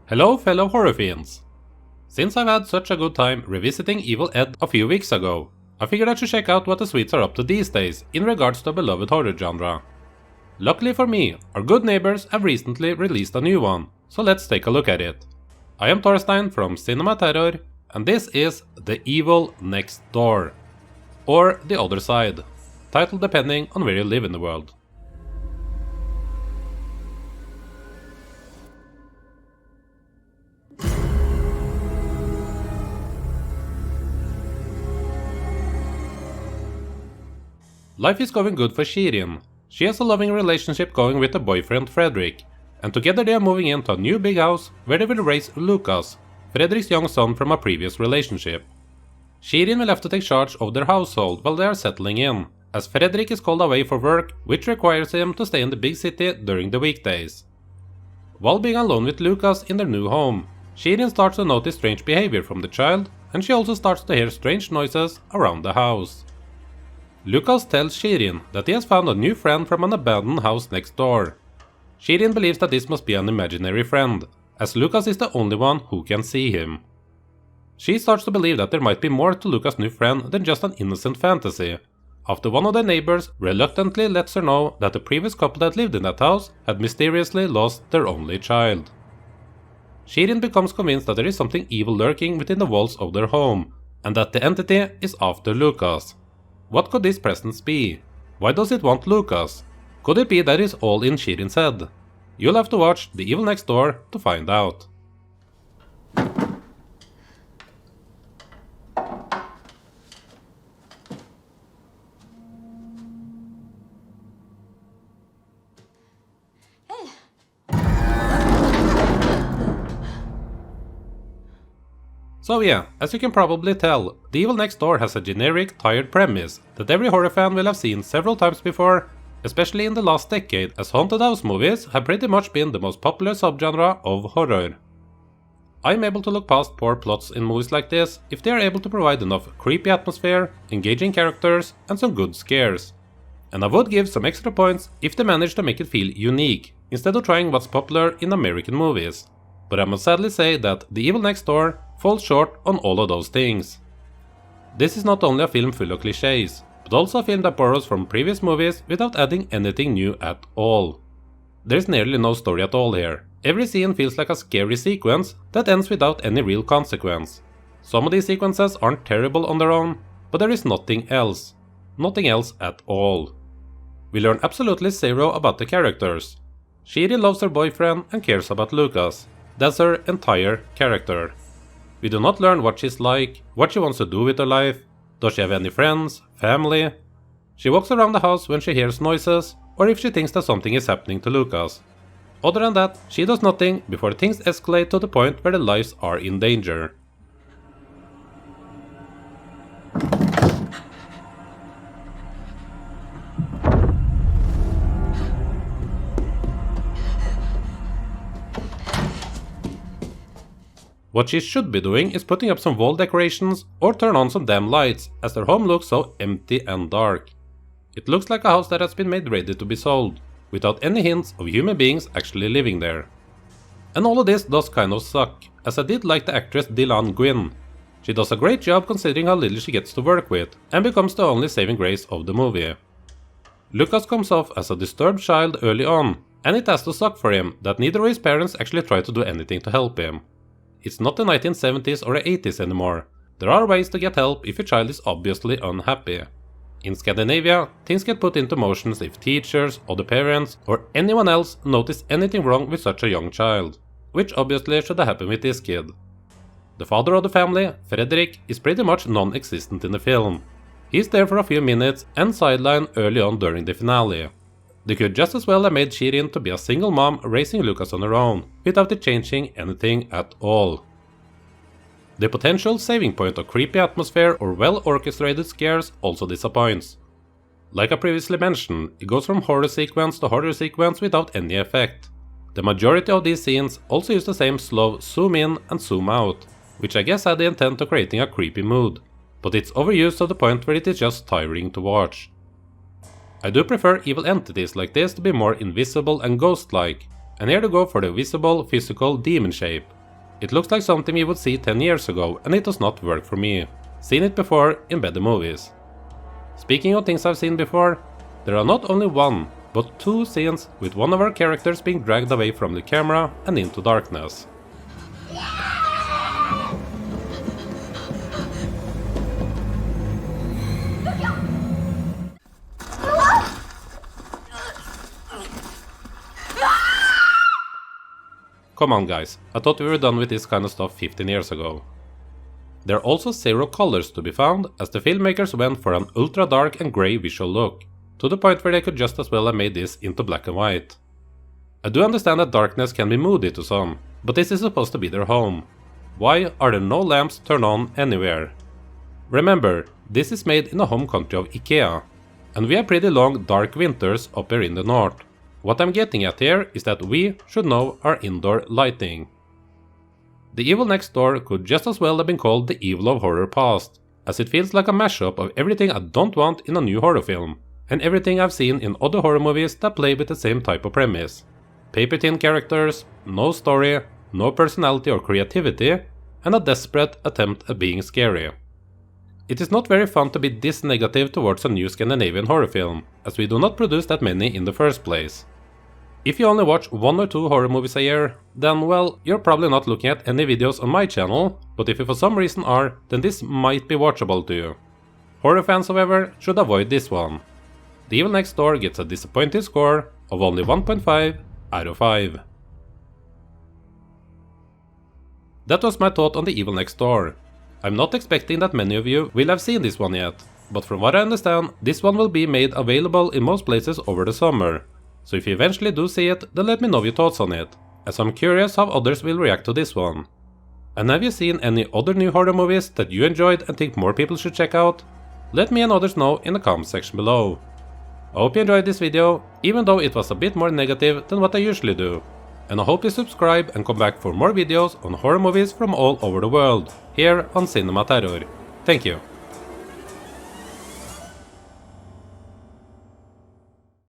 Hello fellow horror fiends! Since I've had such a good time revisiting Evil Ed a few weeks ago, I figured I should check out what the Swedes are up to these days in regards to a beloved horror genre. Luckily for me, our good neighbors have recently released a new one, so let's take a look at it. I am Torstein from CinemaTerror, and this is The Evil Next Door, or The Other Side, titled depending on where you live in the world. Life is going good for Shirin. She has a loving relationship going with her boyfriend Fredrik, and together they are moving into a new big house where they will raise Lucas, Fredrik's young son from a previous relationship. Shirin will have to take charge of their household while they are settling in, as Fredrik is called away for work, which requires him to stay in the big city during the weekdays. While being alone with Lucas in their new home, Shirin starts to notice strange behavior from the child, and she also starts to hear strange noises around the house. Lucas tells Shirin that he has found a new friend from an abandoned house next door. Shirin believes that this must be an imaginary friend, as Lucas is the only one who can see him. She starts to believe that there might be more to Lucas' new friend than just an innocent fantasy, after one of the neighbors reluctantly lets her know that the previous couple that lived in that house had mysteriously lost their only child. Shirin becomes convinced that there is something evil lurking within the walls of their home, and that the entity is after Lucas. What could this presence be? Why does it want Lucas? Could it be that it's all in Shirin's head? You'll have to watch The Evil Next Door to find out. So yeah, as you can probably tell, The Evil Next Door has a generic, tired premise that every horror fan will have seen several times before, especially in the last decade, as haunted house movies have pretty much been the most popular subgenre of horror. I'm able to look past poor plots in movies like this if they are able to provide enough creepy atmosphere, engaging characters, and some good scares. And I would give some extra points if they manage to make it feel unique, instead of trying what's popular in American movies. But I must sadly say that The Evil Next Door falls short on all of those things. This is not only a film full of clichés, but also a film that borrows from previous movies without adding anything new at all. There's nearly no story at all here. Every scene feels like a scary sequence that ends without any real consequence. Some of these sequences aren't terrible on their own, but there is nothing else. Nothing else at all. We learn absolutely zero about the characters. Shirin loves her boyfriend and cares about Lucas. That's her entire character. We do not learn what she's like, what she wants to do with her life, does she have any friends, family? She walks around the house when she hears noises, or if she thinks that something is happening to Lucas. Other than that, she does nothing before things escalate to the point where their lives are in danger. What she should be doing is putting up some wall decorations or turn on some damn lights, as their home looks so empty and dark. It looks like a house that has been made ready to be sold, without any hints of human beings actually living there. And all of this does kind of suck, as I did like the actress Dilan Gwyn. She does a great job considering how little she gets to work with, and becomes the only saving grace of the movie. Lucas comes off as a disturbed child early on, and it has to suck for him that neither of his parents actually try to do anything to help him. It's not the 1970s or the 80s anymore. There are ways to get help if your child is obviously unhappy. In Scandinavia, things get put into motion if teachers, other parents, or anyone else notice anything wrong with such a young child, which obviously should have happened with this kid. The father of the family, Fredrik, is pretty much non-existent in the film. He's there for a few minutes and sidelined early on during the finale. They could just as well have made Shirin to be a single mom raising Lucas on her own, without it changing anything at all. The potential saving point of creepy atmosphere or well-orchestrated scares also disappoints. Like I previously mentioned, it goes from horror sequence to horror sequence without any effect. The majority of these scenes also use the same slow zoom in and zoom out, which I guess had the intent of creating a creepy mood, but it's overused to the point where it is just tiring to watch. I do prefer evil entities like this to be more invisible and ghost-like, and here to go for the visible, physical demon shape, It looks like something we would see 10 years ago and it does not work for me. Seen it before in better movies. Speaking of things I've seen before, there are not only one, but two scenes with one of our characters being dragged away from the camera and into darkness. Come on guys, I thought we were done with this kind of stuff 15 years ago. There are also zero colors to be found, as the filmmakers went for an ultra dark and grey visual look, to the point where they could just as well have made this into black and white. I do understand that darkness can be moody to some, but this is supposed to be their home. Why are there no lamps turned on anywhere? Remember, this is made in the home country of IKEA, and we have pretty long dark winters up here in the north. What I'm getting at here is that we should know our indoor lighting. The Evil Next Door could just as well have been called The Evil of Horror Past, as it feels like a mashup of everything I don't want in a new horror film, and everything I've seen in other horror movies that play with the same type of premise. Paper thin characters, no story, no personality or creativity, and a desperate attempt at being scary. It is not very fun to be this negative towards a new Scandinavian horror film, as we do not produce that many in the first place. If you only watch 1 or 2 horror movies a year, then well, you're probably not looking at any videos on my channel, but if you for some reason are, then this might be watchable to you. Horror fans, however, should avoid this one. The Evil Next Door gets a disappointing score of only 1.5 out of 5. That was my thought on The Evil Next Door. I'm not expecting that many of you will have seen this one yet, but from what I understand, this one will be made available in most places over the summer. So if you eventually do see it, then let me know your thoughts on it, as I'm curious how others will react to this one. And have you seen any other new horror movies that you enjoyed and think more people should check out? Let me and others know in the comment section below. I hope you enjoyed this video, even though it was a bit more negative than what I usually do. And I hope you subscribe and come back for more videos on horror movies from all over the world, here on CinemaTerror. Thank you.